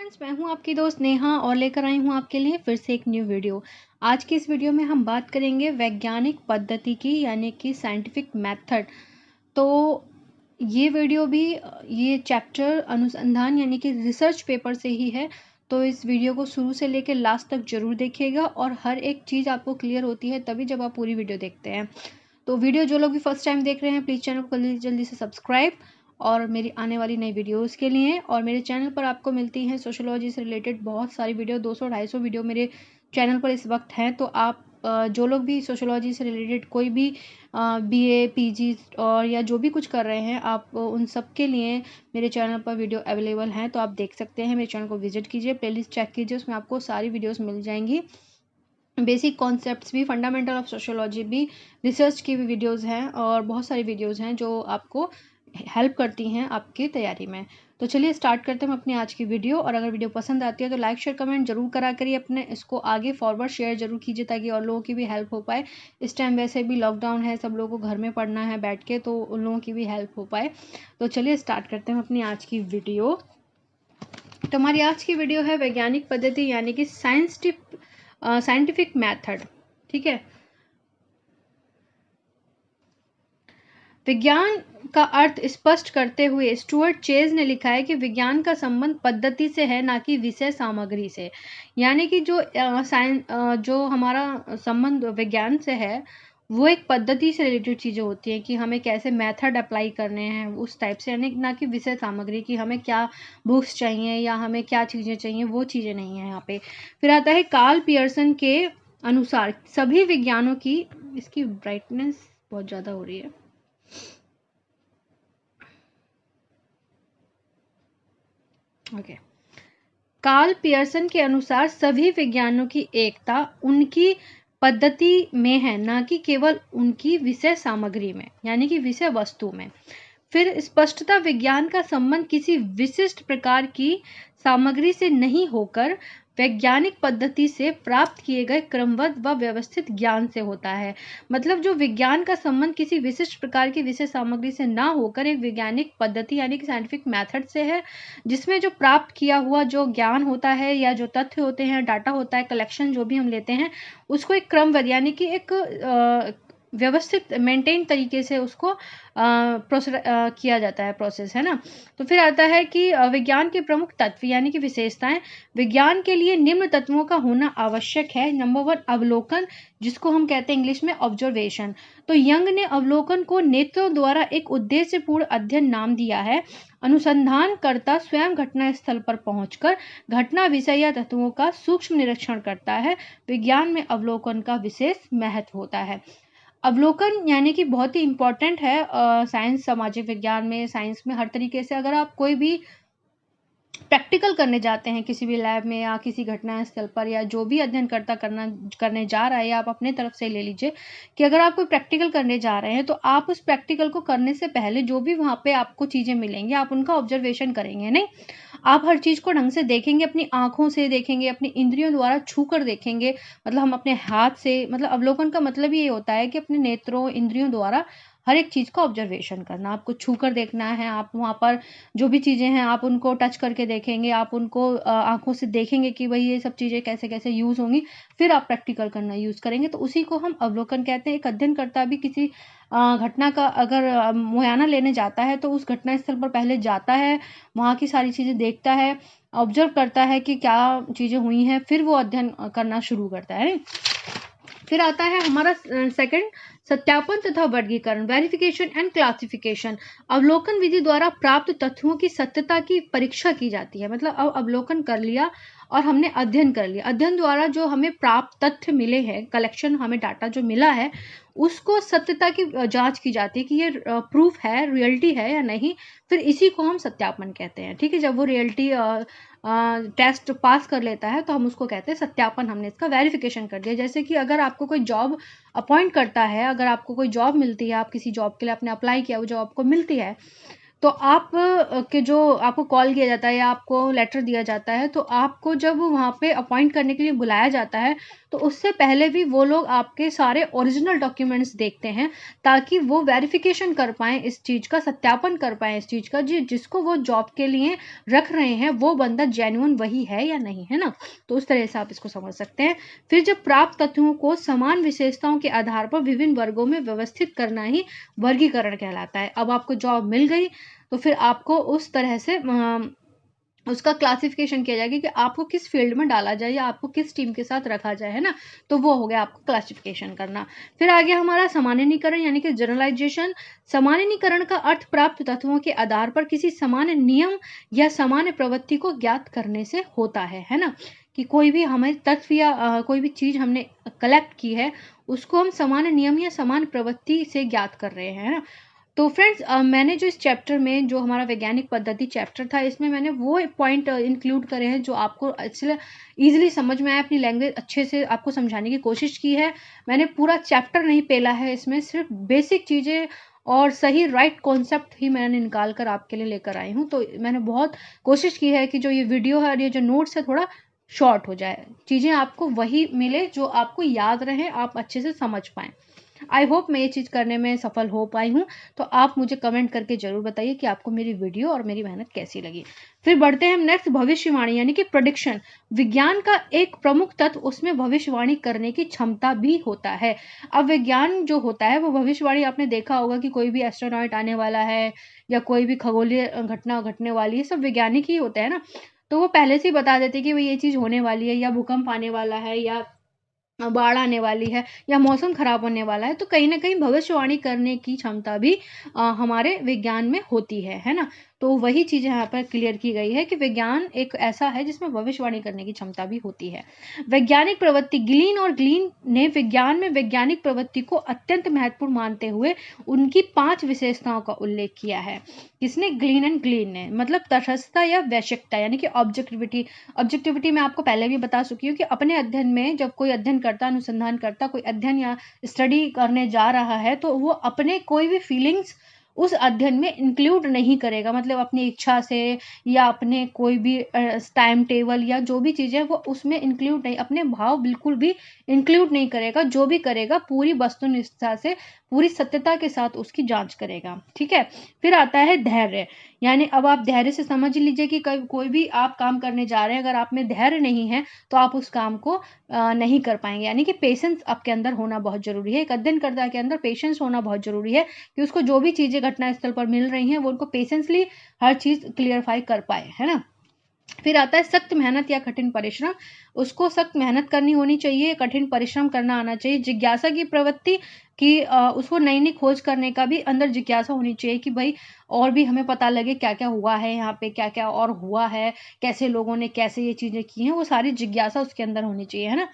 Friends, मैं हूं आपकी दोस्त नेहा और लेकर आई हूं आपके लिए फिर से एक न्यू वीडियो। आज की इस वीडियो में हम बात करेंगे वैज्ञानिक पद्धति की, यानी कि साइंटिफिक मेथड। तो ये वीडियो भी ये चैप्टर अनुसंधान यानी कि रिसर्च पेपर से ही है। तो इस वीडियो को शुरू से लेकर लास्ट तक जरूर देखिएगा और हर एक चीज़ आपको क्लियर होती है तभी जब आप पूरी वीडियो देखते हैं। तो वीडियो जो लोग भी फर्स्ट टाइम देख रहे हैं, प्लीज़ चैनल को जल्दी से सब्सक्राइब और मेरी आने वाली नई वीडियोस के लिए। और मेरे चैनल पर आपको मिलती हैं सोशियोलॉजी से रिलेटेड बहुत सारी वीडियो, 200-250 वीडियो मेरे चैनल पर इस वक्त हैं। तो आप जो लोग भी सोशियोलॉजी से रिलेटेड कोई भी बीए, पीजी और या जो भी कुछ कर रहे हैं, आप उन सब के लिए मेरे चैनल पर वीडियो अवेलेबल हैं, तो आप देख सकते हैं। मेरे चैनल को विजिट कीजिए, प्लेलिस्ट चेक कीजिए, उसमें आपको सारी वीडियोस मिल जाएंगी। बेसिक कॉन्सेप्ट्स भी, फंडामेंटल ऑफ सोशियोलॉजी भी, रिसर्च की भी वीडियोस हैं और बहुत सारी वीडियोस हैं जो आपको हेल्प करती हैं आपकी तैयारी में। तो चलिए स्टार्ट करते हैं अपनी आज की वीडियो। और अगर वीडियो पसंद आती है तो लाइक शेयर कमेंट जरूर करा करिए, अपने इसको आगे फॉरवर्ड शेयर जरूर कीजिए ताकि और लोगों की भी हेल्प हो पाए। इस टाइम वैसे भी लॉकडाउन है, सब लोगों को घर में पढ़ना है बैठ के, तो उन लोगों की भी हेल्प हो पाए। तो चलिए स्टार्ट करते हैं अपनी आज की वीडियो। तो हमारी आज की वीडियो है वैज्ञानिक पद्धति यानी कि साइंटिफिक मेथड। ठीक है, विज्ञान का अर्थ स्पष्ट करते हुए स्टुअर्ट चेज ने लिखा है कि विज्ञान का संबंध पद्धति से है, ना कि विषय सामग्री से। यानी कि जो हमारा संबंध विज्ञान से है वो एक पद्धति से रिलेटेड चीज़ें होती हैं कि हमें कैसे मेथड अप्लाई करने हैं उस टाइप से, यानी ना कि विषय सामग्री की हमें क्या बुक्स चाहिए या हमें क्या चीज़ें चाहिए, वो चीज़ें नहीं है यहाँ पे। फिर आता है कार्ल पियर्सन के अनुसार सभी विज्ञानों की, इसकी ब्राइटनेस बहुत ज़्यादा हो रही है, ओके। कार्ल पियर्सन के अनुसार सभी विज्ञानों की एकता उनकी पद्धति में है, ना कि केवल उनकी विषय सामग्री में, यानी कि विषय वस्तु में। फिर स्पष्टता विज्ञान का संबंध किसी विशिष्ट प्रकार की सामग्री से नहीं होकर वैज्ञानिक पद्धति से प्राप्त किए गए क्रमबद्ध व व्यवस्थित ज्ञान से होता है। मतलब जो विज्ञान का संबंध किसी विशिष्ट प्रकार की विषय सामग्री से ना होकर एक वैज्ञानिक पद्धति यानी कि साइंटिफिक मेथड से है, जिसमें जो प्राप्त किया हुआ जो ज्ञान होता है या जो तथ्य होते हैं, डाटा होता है, कलेक्शन जो भी हम लेते हैं, उसको एक क्रमबद्ध यानी कि एक व्यवस्थित मेंटेन तरीके से उसको किया जाता है, प्रोसेस है ना। तो फिर आता है कि विज्ञान के प्रमुख तत्व यानी कि विशेषताएं। विज्ञान के लिए निम्न तत्वों का होना आवश्यक है। नंबर 1, अवलोकन, जिसको हम कहते हैं इंग्लिश में ऑब्जर्वेशन। तो यंग ने अवलोकन को नेत्रों द्वारा एक उद्देश्यपूर्ण अध्ययन नाम दिया है। अनुसंधानकर्ता स्वयं घटना स्थल पर पहुंचकर घटना, विषय या तत्वों का सूक्ष्म निरीक्षण करता है। विज्ञान में अवलोकन का विशेष महत्व होता है। अवलोकन यानी कि बहुत ही इम्पोर्टेंट है साइंस, सामाजिक विज्ञान में, साइंस में हर तरीके से। अगर आप कोई भी प्रैक्टिकल करने जाते हैं किसी भी लैब में या किसी घटना स्थल पर, या जो भी अध्ययन करने जा रहा है, या आप अपने तरफ से ले लीजिए कि अगर आप कोई प्रैक्टिकल करने जा रहे हैं तो आप उस प्रैक्टिकल को करने से पहले जो भी वहाँ पे आपको चीज़ें मिलेंगी आप उनका ऑब्जर्वेशन करेंगे। नहीं, आप हर चीज़ को ढंग से देखेंगे, अपनी आंखों से देखेंगे, अपनी इंद्रियों द्वारा छू कर देखेंगे। मतलब हम अपने हाथ से, मतलब अवलोकन का मतलब ये होता है कि अपने नेत्रों, इंद्रियों द्वारा हर एक चीज़ का ऑब्जर्वेशन करना। आपको छू कर देखना है, आप वहाँ पर जो भी चीज़ें हैं आप उनको टच करके देखेंगे, आप उनको आंखों से देखेंगे कि भाई ये सब चीज़ें कैसे कैसे यूज़ होंगी, फिर आप प्रैक्टिकल करना यूज़ करेंगे। तो उसी को हम अवलोकन कहते हैं। एक अध्ययनकर्ता भी किसी घटना का अगर मुआयना लेने जाता है तो उस घटना स्थल पर पहले जाता है, वहाँ की सारी चीज़ें देखता है, ऑब्जर्व करता है कि क्या चीज़ें हुई हैं, फिर वो अध्ययन करना शुरू करता है। फिर आता है हमारा सेकंड, सत्यापन तथा वर्गीकरण, वेरिफिकेशन एंड क्लासिफिकेशन। अवलोकन विधि द्वारा प्राप्त तथ्यों की सत्यता की परीक्षा की जाती है। मतलब अब अवलोकन कर लिया और हमने अध्ययन कर लिया, अध्ययन द्वारा जो हमें प्राप्त तथ्य मिले हैं, कलेक्शन हमें डाटा जो मिला है, उसको सत्यता की जांच की जाती है कि ये प्रूफ है, रियलिटी है या नहीं। फिर इसी को हम सत्यापन कहते हैं। ठीक है, जब वो रियलिटी टेस्ट पास कर लेता है तो हम उसको कहते हैं सत्यापन, हमने इसका वेरिफिकेशन कर दिया। जैसे कि अगर आपको कोई जॉब अपॉइंट करता है, अगर आपको कोई जॉब मिलती है, आप किसी जॉब के लिए आपने अप्लाई किया, वो जॉब आपको मिलती है, तो आप के जो आपको कॉल किया जाता है या आपको लेटर दिया जाता है, तो आपको जब वहाँ पे अपॉइंट करने के लिए बुलाया जाता है, तो उससे पहले भी वो लोग आपके सारे ओरिजिनल डॉक्यूमेंट्स देखते हैं, ताकि वो वेरिफिकेशन कर पाएँ इस चीज़ का, सत्यापन कर पाएँ इस चीज़ का, जिसको वो जॉब के लिए रख रहे हैं वो बंदा जेन्युइन वही है या नहीं, है ना। तो उस तरह से आप इसको समझ सकते हैं। फिर जब प्राप्त तथ्यों को समान विशेषताओं के आधार पर विभिन्न वर्गों में व्यवस्थित करना ही वर्गीकरण कहलाता है। अब आपको जॉब मिल गई तो फिर आपको उस तरह से उसका क्लासिफिकेशन किया जाएगा कि आपको किस फील्ड में डाला जाए या आपको किस टीम के साथ रखा जाए, है ना। तो वो हो गया आपको क्लासिफिकेशन करना। फिर आगे हमारा सामान्यीकरण यानी कि जनरलाइजेशन। सामान्यीकरण का अर्थ प्राप्त तत्वों के आधार पर किसी सामान्य नियम या सामान्य प्रवृत्ति को ज्ञात करने से होता है ना। कि कोई भी हमें तत्व या कोई भी चीज हमने कलेक्ट की है, उसको हम सामान्य नियम या सामान्य प्रवृत्ति से ज्ञात कर रहे हैं, है ना। तो फ्रेंड्स मैंने जो इस चैप्टर में जो हमारा वैज्ञानिक पद्धति चैप्टर था, इसमें मैंने वो पॉइंट इंक्लूड करे हैं जो आपको इसलिए ईजिली समझ में आए, अपनी लैंग्वेज अच्छे से आपको समझाने की कोशिश की है। मैंने पूरा चैप्टर नहीं पेला है, इसमें सिर्फ बेसिक चीज़ें और सही राइट कॉन्सेप्ट ही मैंने निकाल कर आपके लिए लेकर आई हूँ। तो मैंने बहुत कोशिश की है कि जो ये वीडियो है और ये जो नोट्स है थोड़ा शॉर्ट हो जाए, चीज़ें आपको वही मिले जो आपको याद रहे, आप अच्छे से समझ पाएँ। आई होप मैं ये चीज़ करने में सफल हो पाई हूँ। तो आप मुझे कमेंट करके ज़रूर बताइए कि आपको मेरी वीडियो और मेरी मेहनत कैसी लगी। फिर बढ़ते हैं हम नेक्स्ट, भविष्यवाणी यानी कि प्रेडिक्शन। विज्ञान का एक प्रमुख तत्व उसमें भविष्यवाणी करने की क्षमता भी होता है। अब विज्ञान जो होता है वो भविष्यवाणी, आपने देखा होगा कि कोई भी एस्ट्रोनॉट आने वाला है या कोई भी खगोलीय घटना घटने वाली है, सब वैज्ञानिक ही होते हैं ना। तो वो पहले से ही बता देते कि भाई ये चीज़ होने वाली है, या भूकंप आने वाला है, या बाढ़ आने वाली है, या मौसम खराब होने वाला है। तो कहीं ना कहीं भविष्यवाणी करने की क्षमता भी हमारे विज्ञान में होती है ना। तो वही चीज़ यहाँ पर क्लियर की गई है कि विज्ञान एक ऐसा है जिसमें भविष्यवाणी करने की क्षमता भी होती है। वैज्ञानिक प्रवृत्ति, ग्लीन और ग्लीन ने विज्ञान में वैज्ञानिक प्रवृत्ति को अत्यंत महत्वपूर्ण मानते हुए उनकी 5 विशेषताओं का उल्लेख किया है। किसने? ग्लीन एंड ग्लीन ने। मतलब तटस्थता या वैश्विकता यानी कि ऑब्जेक्टिविटी। ऑब्जेक्टिविटी मैं आपको पहले भी बता चुकी हूँ कि अपने अध्ययन में जब कोई अध्ययन करता, अनुसंधान करता, कोई अध्ययन या स्टडी करने जा रहा है, तो वो अपने कोई भी फीलिंग्स उस अध्ययन में इंक्लूड नहीं करेगा। मतलब अपनी इच्छा से या अपने कोई भी टाइम टेबल या जो भी चीज़ें वो उसमें इंक्लूड नहीं, अपने भाव बिल्कुल भी इंक्लूड नहीं करेगा। जो भी करेगा पूरी वस्तुनिष्ठता से, पूरी सत्यता के साथ उसकी जांच करेगा। ठीक है। फिर आता है धैर्य। यानी अब आप धैर्य से समझ लीजिए कि कोई भी आप काम करने जा रहे हैं, अगर आप में धैर्य नहीं है तो आप उस काम को नहीं कर पाएंगे। यानी कि पेशेंस आपके अंदर होना बहुत जरूरी है। एक अध्ययनकर्ता के अंदर पेशेंस होना बहुत जरूरी है कि उसको जो भी चीजें घटनास्थल पर मिल रही हैं वो उनको पेशेंसली हर चीज क्लियरफाई कर पाए, है ना। फिर आता है सख्त मेहनत या कठिन परिश्रम। उसको सख्त मेहनत करनी होनी चाहिए, कठिन परिश्रम करना आना चाहिए। जिज्ञासा की प्रवृत्ति कि उसको नई नई खोज करने का भी अंदर जिज्ञासा होनी चाहिए कि भाई और भी हमें पता लगे क्या क्या हुआ है यहाँ पे, क्या क्या और हुआ है, कैसे लोगों ने कैसे ये चीजें की हैं, वो सारी जिज्ञासा उसके अंदर होनी चाहिए, है ना।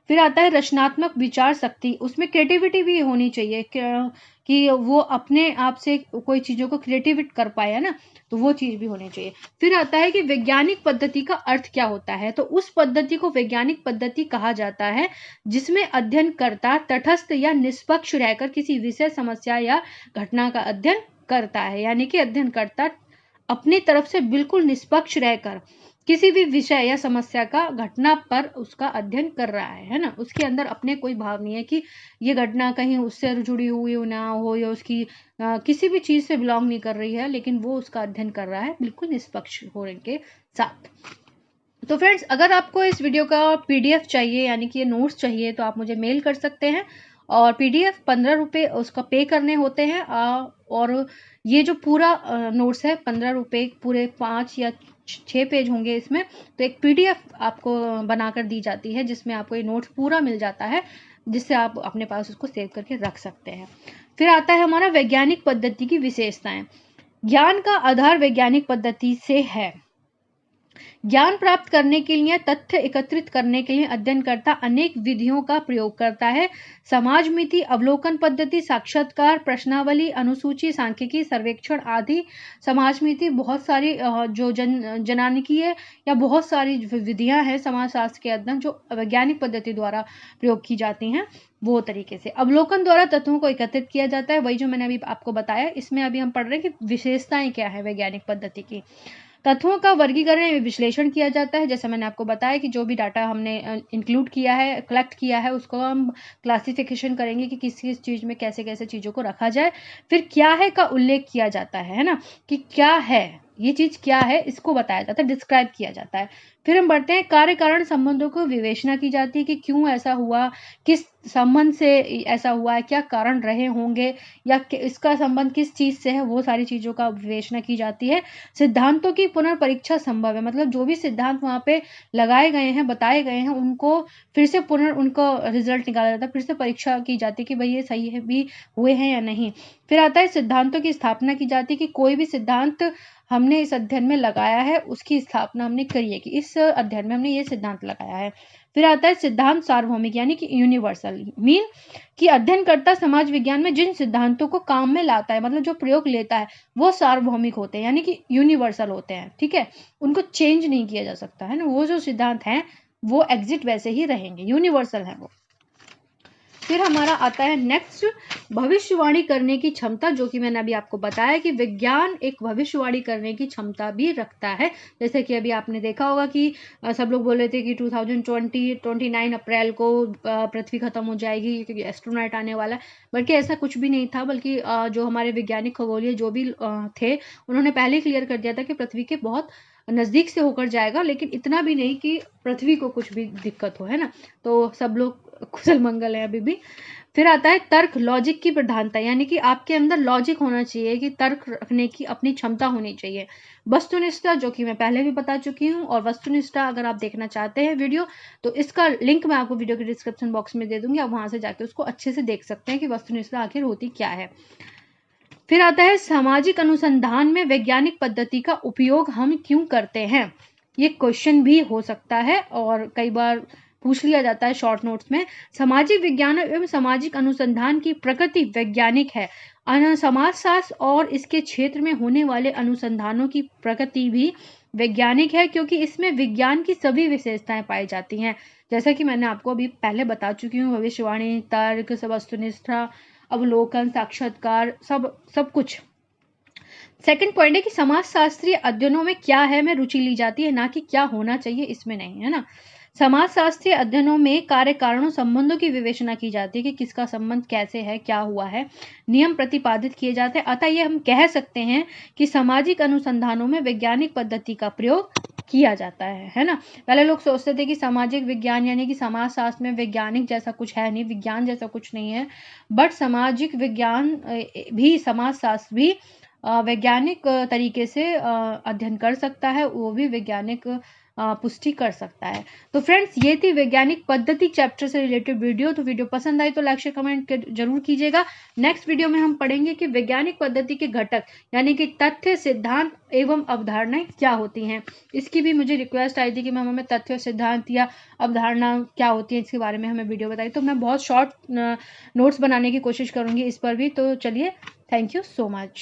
फिर आता है रचनात्मक विचार शक्ति। उसमें क्रिएटिविटी भी होनी चाहिए कि वो अपने आप से कोई चीज़ों को क्रिएटिविट कर पाए, है ना। तो वो चीज़ भी होनी चाहिए। फिर आता है कि वैज्ञानिक पद्धति का अर्थ क्या होता है। तो उस पद्धति को वैज्ञानिक पद्धति कहा जाता है जिसमें अध्ययनकर्ता तटस्थ या निष्पक्ष रहकर किसी विषय, समस्या या घटना का अध्ययन करता है। यानी कि अध्ययनकर्ता अपनी तरफ से बिल्कुल निष्पक्ष रहकर किसी भी विषय या समस्या का, घटना पर उसका अध्ययन कर रहा है ना। उसके अंदर अपने कोई भाव नहीं है कि ये घटना कहीं उससे जुड़ी हुई ना हो या उसकी किसी भी चीज से बिलोंग नहीं कर रही है, लेकिन वो उसका अध्ययन कर रहा है बिल्कुल निष्पक्ष होने के साथ। तो फ्रेंड्स, अगर आपको इस वीडियो का PDF चाहिए यानी कि ये नोट्स चाहिए तो आप मुझे मेल कर सकते हैं। और PDF 15 रुपये उसका पे करने होते हैं। और ये जो पूरा नोट्स है 15 रुपये, पूरे 5 या 6 पेज होंगे इसमें। तो एक PDF आपको बनाकर दी जाती है जिसमें आपको ये नोट्स पूरा मिल जाता है, जिससे आप अपने पास उसको सेव करके रख सकते हैं। फिर आता है हमारा वैज्ञानिक पद्धति की विशेषताएं। ज्ञान का आधार वैज्ञानिक पद्धति से है। ज्ञान प्राप्त करने के लिए, तथ्य एकत्रित करने के लिए अध्ययनकर्ता अनेक विधियों का प्रयोग करता है। समाजमिति, अवलोकन पद्धति, साक्षात्कार, प्रश्नावली, अनुसूची, सांख्यिकी, सर्वेक्षण आदि। समाजमिति बहुत सारी जो जनानिकीय या बहुत सारी विधियां हैं समाजशास्त्र के अध्ययन जो वैज्ञानिक पद्धति द्वारा प्रयोग की जाती हैं, वो तरीके से। अवलोकन द्वारा तत्वों को एकत्रित किया जाता है, वही जो मैंने अभी आपको बताया। इसमें अभी हम पढ़ रहे हैं कि विशेषताएं क्या है वैज्ञानिक पद्धति की। तत्वों का वर्गीकरण एवं विश्लेषण किया जाता है, जैसे मैंने आपको बताया कि जो भी डाटा हमने इंक्लूड किया है, कलेक्ट किया है, उसको हम क्लासिफिकेशन करेंगे कि किस किस चीज में कैसे कैसे चीजों को रखा जाए। फिर क्या है का उल्लेख किया जाता है ना, कि क्या है ये चीज, क्या है इसको बताया जाता है, डिस्क्राइब किया जाता है। फिर हम बढ़ते हैं, कार्य कारण संबंधों को विवेचना की जाती है कि क्यों ऐसा हुआ, किस संबंध से ऐसा हुआ है, क्या कारण रहे होंगे, या इसका संबंध किस चीज से है, वो सारी चीजों का विवेचना की जाती है। सिद्धांतों की पुनर्परीक्षा संभव है, मतलब जो भी सिद्धांत वहां पे लगाए गए हैं, बताए गए हैं, उनको फिर से उनको रिजल्ट निकाला जाता है, फिर से परीक्षा की जाती है कि भाई ये सही है भी हुए हैं या नहीं। फिर आता है सिद्धांतों की स्थापना की जाती है कि कोई भी सिद्धांत हमने इस अध्ययन में लगाया है, उसकी स्थापना हमने करी है कि इस अध्ययन में हमने ये सिद्धांत लगाया है। फिर आता है सिद्धांत सार्वभौमिक, यानी कि यूनिवर्सल, मीन कि अध्ययनकर्ता समाज विज्ञान में जिन सिद्धांतों को काम में लाता है, मतलब जो प्रयोग लेता है, वो सार्वभौमिक होते हैं, यानी कि यूनिवर्सल होते हैं। ठीक है, उनको चेंज नहीं किया जा सकता है ना, वो जो सिद्धांत हैं वो एग्जिट वैसे ही रहेंगे, यूनिवर्सल है वो। फिर हमारा आता है नेक्स्ट, भविष्यवाणी करने की क्षमता, जो कि मैंने अभी आपको बताया कि विज्ञान एक भविष्यवाणी करने की क्षमता भी रखता है। जैसे कि अभी आपने देखा होगा कि सब लोग बोल रहे थे कि 2029 अप्रैल को पृथ्वी खत्म हो जाएगी क्योंकि एस्ट्रोनॉट आने वाला है, बल्कि ऐसा कुछ भी नहीं था। बल्कि जो हमारे वैज्ञानिक खगोलीय जो भी थे, उन्होंने पहले ही क्लियर कर दिया था कि पृथ्वी के बहुत नजदीक से होकर जाएगा, लेकिन इतना भी नहीं कि पृथ्वी को कुछ भी दिक्कत हो, है ना। तो सब लोग कुशल मंगल है अभी भी। फिर आता है तर्क, लॉजिक की प्रधानता, यानी कि आपके अंदर लॉजिक होना चाहिए, कि तर्क रखने की अपनी क्षमता होनी चाहिए। वस्तुनिष्ठता, जो कि मैं पहले भी बता चुकी हूँ, और वस्तुनिष्ठता अगर आप देखना चाहते हैं वीडियो, तो इसका लिंक मैं आपको वीडियो के डिस्क्रिप्शन बॉक्स में दे दूंगी, आप वहां से जाके उसको अच्छे से देख सकते हैं कि वस्तुनिष्ठता आखिर होती क्या है। फिर आता है सामाजिक अनुसंधान में वैज्ञानिक पद्धति का उपयोग हम क्यों करते हैं, ये क्वेश्चन भी हो सकता है और कई बार पूछ लिया जाता है शॉर्ट नोट्स में। सामाजिक विज्ञान एवं सामाजिक अनुसंधान की प्रकृति वैज्ञानिक है। समाजशास्त्र और इसके क्षेत्र में होने वाले अनुसंधानों की प्रकृति भी वैज्ञानिक है, क्योंकि इसमें विज्ञान की सभी विशेषताएं पाई जाती हैं, जैसा कि मैंने आपको अभी पहले बता चुकी हूँ। भविष्यवाणी, तर्क, वस्तुनिष्ठता, अवलोकन, साक्षात्कार, सब कुछ। सेकंड पॉइंट है कि समाजशास्त्रीय अध्ययनों में क्या है में रुचि ली जाती है, ना कि क्या होना चाहिए, इसमें नहीं, है ना। समाजशास्त्रीय अध्ययनों में कार्य कारणों संबंधों की विवेचना की जाती है कि किसका संबंध कैसे है, क्या हुआ है, नियम प्रतिपादित किए जाते हैं। अतः ये हम कह सकते हैं कि सामाजिक अनुसंधानों में वैज्ञानिक पद्धति का प्रयोग किया जाता है ना। पहले लोग सोचते थे कि सामाजिक विज्ञान यानी कि समाजशास्त्र में वैज्ञानिक जैसा कुछ है नहीं, विज्ञान जैसा कुछ नहीं है, बट सामाजिक विज्ञान भी, समाजशास्त्र भी वैज्ञानिक तरीके से अध्ययन कर सकता है, वो भी वैज्ञानिक पुष्टि कर सकता है। तो फ्रेंड्स, ये थी वैज्ञानिक पद्धति चैप्टर से रिलेटेड वीडियो। तो वीडियो पसंद आई तो लाइक शेयर कमेंट जरूर कीजिएगा। नेक्स्ट वीडियो में हम पढ़ेंगे कि वैज्ञानिक पद्धति के घटक यानी कि तथ्य, सिद्धांत एवं अवधारणाएं क्या होती हैं। इसकी भी मुझे रिक्वेस्ट आई थी कि मैम हमें तथ्य, सिद्धांत या अवधारणा क्या होती है इसके बारे में हमें वीडियो बताइए, तो मैं बहुत शॉर्ट नोट्स बनाने की कोशिश करूंगी इस पर भी। तो चलिए, थैंक यू सो मच।